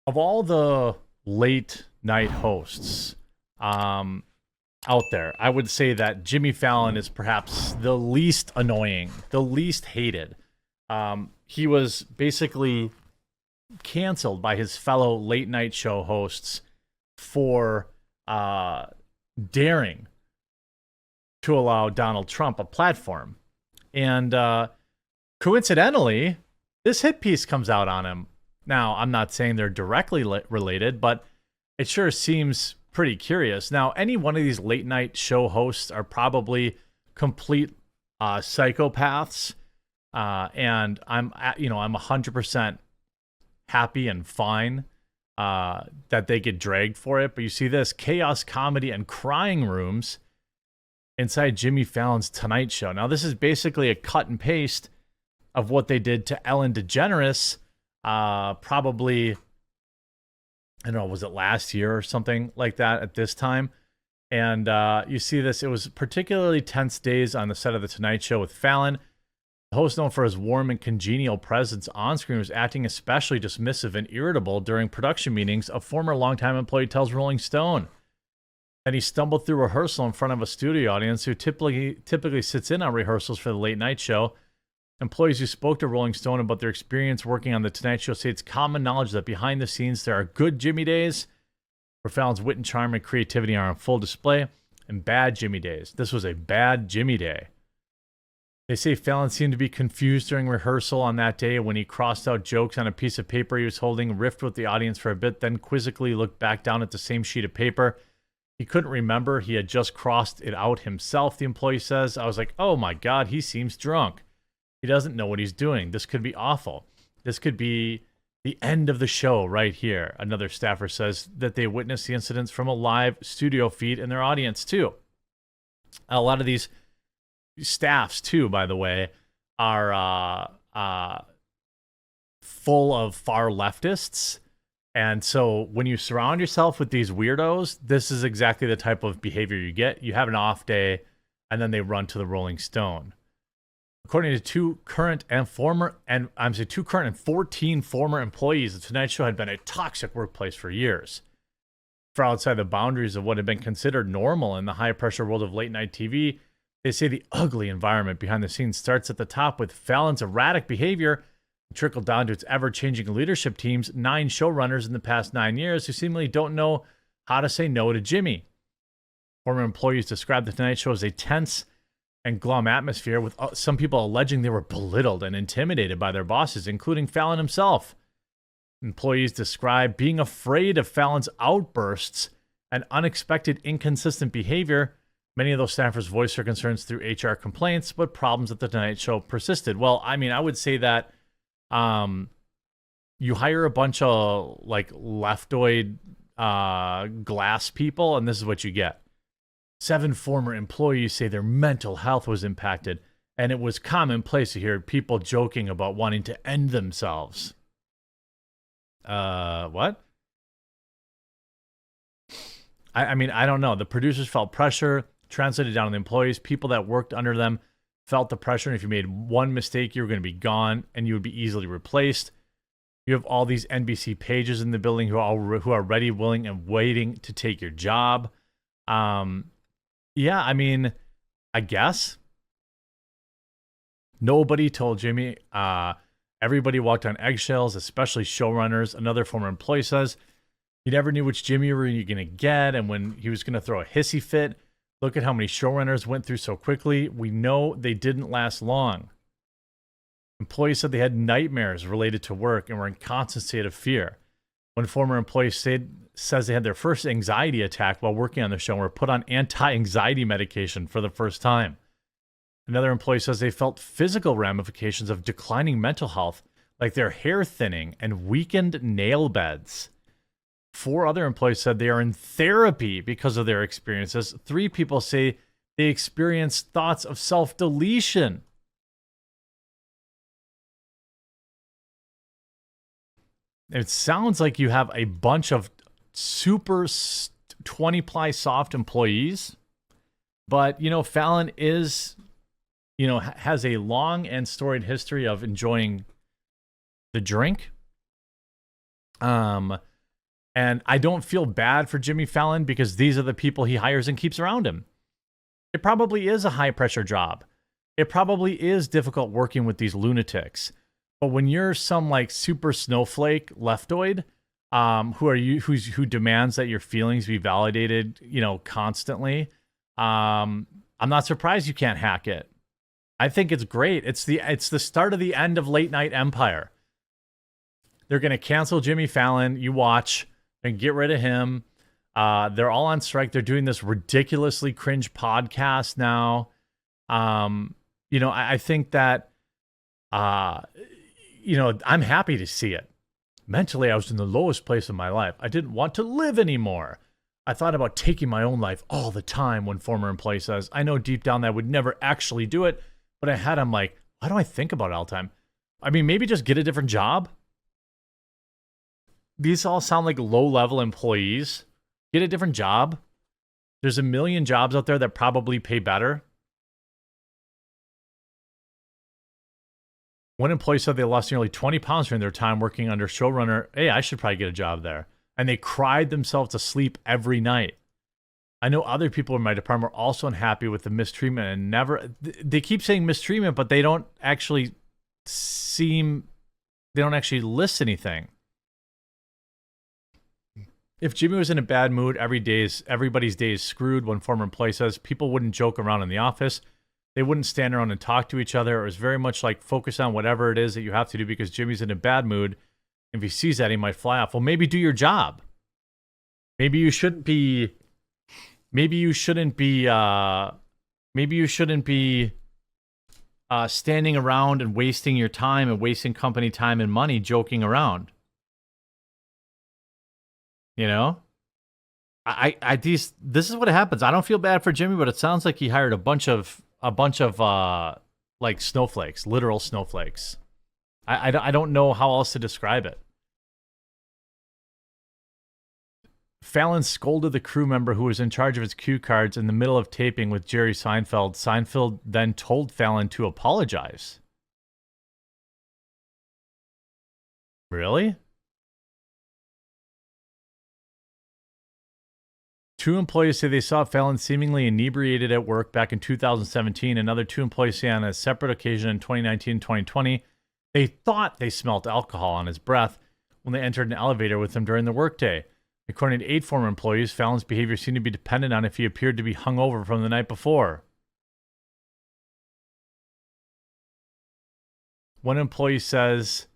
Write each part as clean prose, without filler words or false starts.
Of all the late night hosts out there, I would say that Jimmy Fallon is perhaps the least annoying, the least hated. He was basically canceled by his fellow late night show hosts for daring to allow Donald Trump a platform. And coincidentally, this hit piece comes out on him. Now, I'm not saying they're directly related, but it sure seems pretty curious. Now, any one of these late night show hosts are probably complete psychopaths, and I'm 100% happy and fine that they get dragged for it. But you see this chaos, comedy, and crying rooms inside Jimmy Fallon's Tonight Show. Now, this is basically a cut and paste of what they did to Ellen DeGeneres. Probably, I don't know, was it last year or something like that at this time? And you see this, it was particularly tense days on the set of The Tonight Show with Fallon. The host, known for his warm and congenial presence on screen, was acting especially dismissive and irritable during production meetings, a former longtime employee tells Rolling Stone. And he stumbled through rehearsal in front of a studio audience who typically sits in on rehearsals for the late night show. Employees who spoke to Rolling Stone about their experience working on The Tonight Show say it's common knowledge that behind the scenes there are good Jimmy days, where Fallon's wit and charm and creativity are on full display, and bad Jimmy days. This was a bad Jimmy day. They say Fallon seemed to be confused during rehearsal on that day when he crossed out jokes on a piece of paper he was holding, riffed with the audience for a bit, then quizzically looked back down at the same sheet of paper. He couldn't remember he had just crossed it out himself, the employee says. I was like, oh my God, he seems drunk. He doesn't know what he's doing. This could be awful. This could be the end of the show right here. Another staffer says that they witnessed the incidents from a live studio feed in their audience, too. A lot of these staffs, too, by the way, are full of far leftists. And so when you surround yourself with these weirdos, this is exactly the type of behavior you get. You have an off day, and then they run to the Rolling Stone. According to two current and 14 former employees, The Tonight Show had been a toxic workplace for years. For outside the boundaries of what had been considered normal in the high-pressure world of late-night TV, they say the ugly environment behind the scenes starts at the top with Fallon's erratic behavior and trickled down to its ever-changing leadership team's 9 showrunners in the past 9 years who seemingly don't know how to say no to Jimmy. Former employees described The Tonight Show as a tense and glum atmosphere, with some people alleging they were belittled and intimidated by their bosses, including Fallon himself. Employees described being afraid of Fallon's outbursts and unexpected inconsistent behavior. Many of those staffers voiced their concerns through HR complaints, but problems at The Tonight Show persisted. Well, I mean, I would say that you hire a bunch of like leftoid glass people, and this is what you get. 7 former employees say their mental health was impacted, and it was commonplace to hear people joking about wanting to end themselves. What? I mean, I don't know. The producers felt pressure, translated down to the employees. People that worked under them felt the pressure, and if you made one mistake, you were going to be gone, and you would be easily replaced. You have all these NBC pages in the building who are ready, willing, and waiting to take your job. Yeah, I mean, I guess. Nobody told Jimmy. Everybody walked on eggshells, especially showrunners. Another former employee says he never knew which Jimmy were you going to get, and when he was going to throw a hissy fit. Look at how many showrunners went through so quickly. We know they didn't last long. Employees said they had nightmares related to work and were in constant state of fear. One former employee says they had their first anxiety attack while working on the show and were put on anti-anxiety medication for the first time. Another employee says they felt physical ramifications of declining mental health, like their hair thinning and weakened nail beds. 4 other employees said they are in therapy because of their experiences. 3 people say they experienced thoughts of self-deletion. It sounds like you have a bunch of super 20-ply soft employees, but, Fallon is, has a long and storied history of enjoying the drink. And I don't feel bad for Jimmy Fallon because these are the people he hires and keeps around him. It probably is a high pressure job. It probably is difficult working with these lunatics. But when you're some like super snowflake leftoid, who demands that your feelings be validated, constantly, I'm not surprised you can't hack it. I think it's great. It's the start of the end of late night empire. They're going to cancel Jimmy Fallon. You watch and get rid of him. They're all on strike. They're doing this ridiculously cringe podcast now. I think that, I'm happy to see it. Mentally, I was in the lowest place in my life. I didn't want to live anymore. I thought about taking my own life all the time, one former employee says. I know deep down that I would never actually do it, but I'm like, why do I think about it all the time? I mean, maybe just get a different job. These all sound like low-level employees. Get a different job. There's a million jobs out there that probably pay better. One employee said they lost nearly 20 pounds during their time working under showrunner. Hey, I should probably get a job there. And they cried themselves to sleep every night. I know other people in my department are also unhappy with the mistreatment and they keep saying mistreatment, but they don't actually list anything. If Jimmy was in a bad mood, everybody's day is screwed, one former employee says. People wouldn't joke around in the office. They wouldn't stand around and talk to each other. It was very much like focus on whatever it is that you have to do because Jimmy's in a bad mood. If he sees that, he might fly off. Well, maybe do your job. Maybe you shouldn't be standing around and wasting your time and wasting company time and money joking around. This is what happens. I don't feel bad for Jimmy, but it sounds like he hired a bunch of like snowflakes, literal snowflakes. I don't know how else to describe it. Fallon scolded the crew member who was in charge of his cue cards in the middle of taping with Jerry Seinfeld. Seinfeld then told Fallon to apologize. Really? Two employees say they saw Fallon seemingly inebriated at work back in 2017. Another two employees say on a separate occasion in 2019 and 2020, they thought they smelled alcohol on his breath when they entered an elevator with him during the workday. According to 8 former employees, Fallon's behavior seemed to be dependent on if he appeared to be hungover from the night before. One employee says,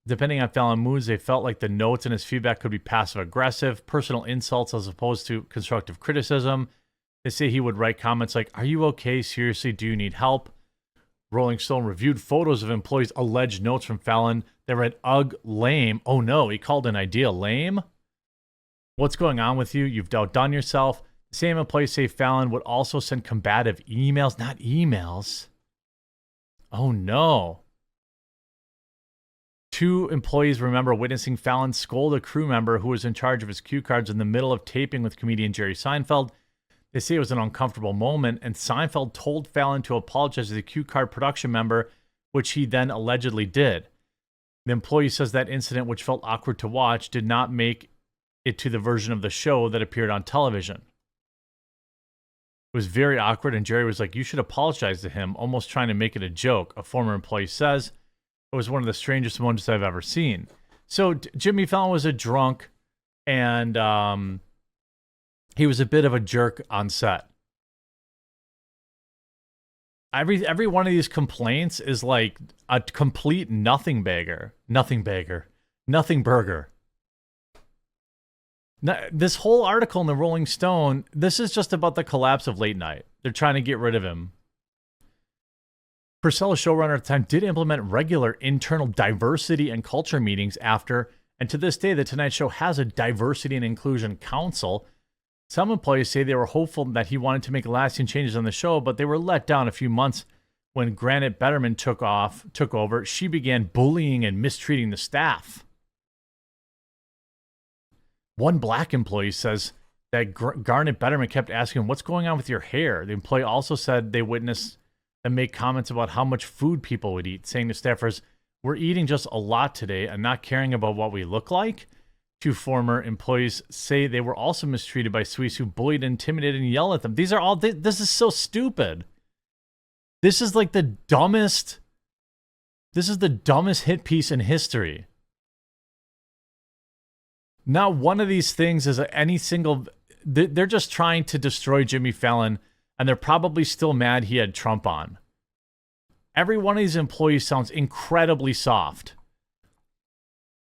depending on Fallon's moods, they felt like the notes in his feedback could be passive-aggressive, personal insults as opposed to constructive criticism. They say he would write comments like, "Are you okay? Seriously, do you need help?" Rolling Stone reviewed photos of employees' alleged notes from Fallon that read, "Ugh, lame." Oh no, he called an idea lame? What's going on with you? You've outdone yourself. The same employees say Fallon would also send combative emails, not emails. Oh no. 2 employees remember witnessing Fallon scold a crew member who was in charge of his cue cards in the middle of taping with comedian Jerry Seinfeld. They say it was an uncomfortable moment, and Seinfeld told Fallon to apologize to the cue card production member, which he then allegedly did. The employee says that incident, which felt awkward to watch, did not make it to the version of the show that appeared on television. It was very awkward, and Jerry was like, "You should apologize to him," almost trying to make it a joke, a former employee says. It was one of the strangest moments I've ever seen. So Jimmy Fallon was a drunk, and he was a bit of a jerk on set. Every one of these complaints is like a complete nothing burger. Now, this whole article in the Rolling Stone, this is just about the collapse of late night. They're trying to get rid of him. Purcell, showrunner at the time, did implement regular internal diversity and culture meetings after, and to this day, The Tonight Show has a diversity and inclusion council. Some employees say they were hopeful that he wanted to make lasting changes on the show, but they were let down a few months when Granite Betterman took over. She began bullying and mistreating the staff. One black employee says that Garnet Betterman kept asking him, "What's going on with your hair?" The employee also said they witnessed and make comments about how much food people would eat, saying to staffers, "We're eating just a lot today and not caring about what we look like." Two former employees say they were also mistreated by Swedes who bullied, intimidated, and yelled at them. These are all, this is so stupid. This is like the dumbest, this is the dumbest hit piece in history. Not one of these things is any single, they're just trying to destroy Jimmy Fallon, and they're probably still mad he had Trump on. Every one of these employees sounds incredibly soft.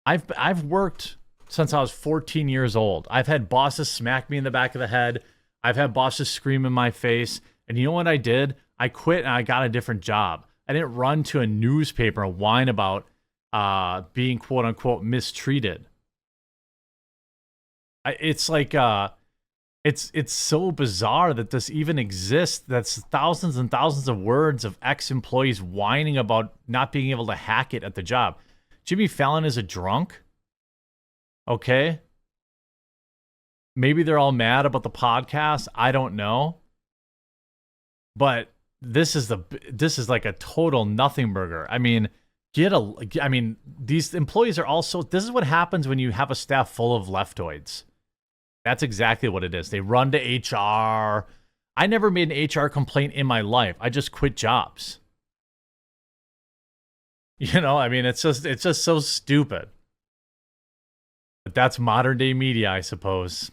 I've worked since I was 14 years old. I've had bosses smack me in the back of the head. I've had bosses scream in my face. And you know what I did? I quit and I got a different job. I didn't run to a newspaper and whine about being quote unquote mistreated. It's like it's so bizarre that this even exists. That's thousands and thousands of words of ex-employees whining about not being able to hack it at the job. Jimmy Fallon is a drunk. Okay. Maybe they're all mad about the podcast. I don't know. But this is like a total nothing burger. I mean, these employees are also, this is what happens when you have a staff full of leftoids. That's exactly what it is. They run to HR. I never made an HR complaint in my life. I just quit jobs. You know, I mean, it's just so stupid. But that's modern day media, I suppose.